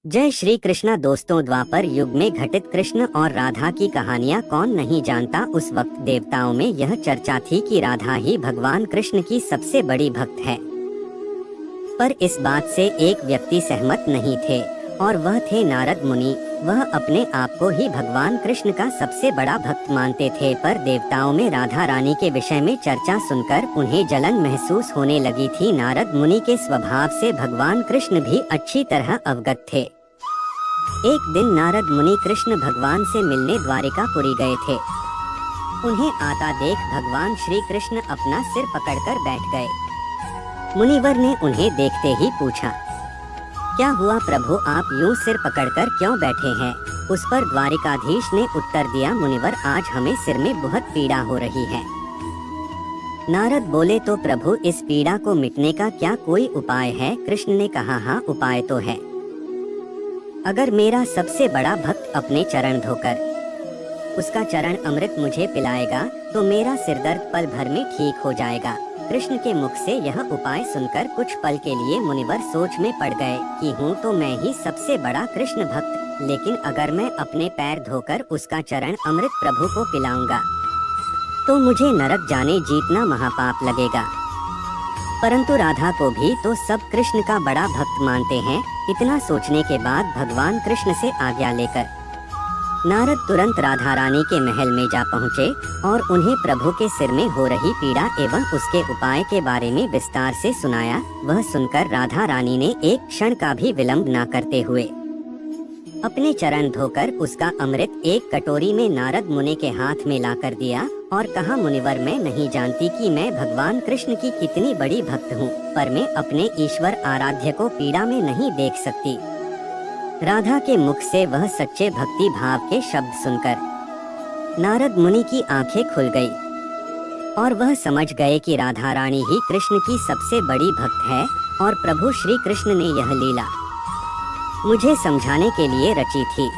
जय श्री कृष्णा दोस्तों, द्वापर युग में घटित कृष्ण और राधा की कहानियाँ कौन नहीं जानता। उस वक्त देवताओं में यह चर्चा थी कि राधा ही भगवान कृष्ण की सबसे बड़ी भक्त है। पर इस बात से एक व्यक्ति सहमत नहीं थे और वह थे नारद मुनि। वह अपने आप को ही भगवान कृष्ण का सबसे बड़ा भक्त मानते थे, पर देवताओं में राधा रानी के विषय में चर्चा सुनकर उन्हें जलन महसूस होने लगी थी। नारद मुनि के स्वभाव से भगवान कृष्ण भी अच्छी तरह अवगत थे। एक दिन नारद मुनि कृष्ण भगवान से मिलने द्वारिकापुरी गए थे। उन्हें आता देख भगवान श्री कृष्ण अपना सिर पकड़कर बैठ गए। मुनिवर ने उन्हें देखते ही पूछा, क्या हुआ प्रभु, आप यूं सिर पकड़कर क्यों बैठे हैं? उस पर द्वारिकाधीश ने उत्तर दिया, मुनिवर आज हमें सिर में बहुत पीड़ा हो रही है। नारद बोले, तो प्रभु इस पीड़ा को मिटने का क्या कोई उपाय है? कृष्ण ने कहा, हाँ उपाय तो है। अगर मेरा सबसे बड़ा भक्त अपने चरण धोकर उसका चरण अमृत मुझे पिलाएगा तो मेरा सिरदर्द पल भर में ठीक हो जाएगा। कृष्ण के मुख से यह उपाय सुनकर कुछ पल के लिए मुनिवर सोच में पड़ गए कि हूँ तो मैं ही सबसे बड़ा कृष्ण भक्त, लेकिन अगर मैं अपने पैर धोकर उसका चरण अमृत प्रभु को पिलाऊंगा तो मुझे नरक जाने जीतना महापाप लगेगा। परंतु राधा को भी तो सब कृष्ण का बड़ा भक्त मानते हैं। इतना सोचने के बाद भगवान कृष्ण से आज्ञा लेकर नारद तुरंत राधा रानी के महल में जा पहुँचे और उन्हें प्रभु के सिर में हो रही पीड़ा एवं उसके उपाय के बारे में विस्तार से सुनाया। वह सुनकर राधा रानी ने एक क्षण का भी विलंब न करते हुए अपने चरण धोकर उसका अमृत एक कटोरी में नारद मुनि के हाथ में ला कर दिया और कहा, मुनिवर मैं नहीं जानती कि मैं भगवान कृष्ण की कितनी बड़ी भक्त हूँ, पर मैं अपने ईश्वर आराध्य को पीड़ा में नहीं देख सकती। राधा के मुख से वह सच्चे भक्ति भाव के शब्द सुनकर नारद मुनि की आंखें खुल गई और वह समझ गए कि राधा रानी ही कृष्ण की सबसे बड़ी भक्त है और प्रभु श्री कृष्ण ने यह लीला मुझे समझाने के लिए रची थी।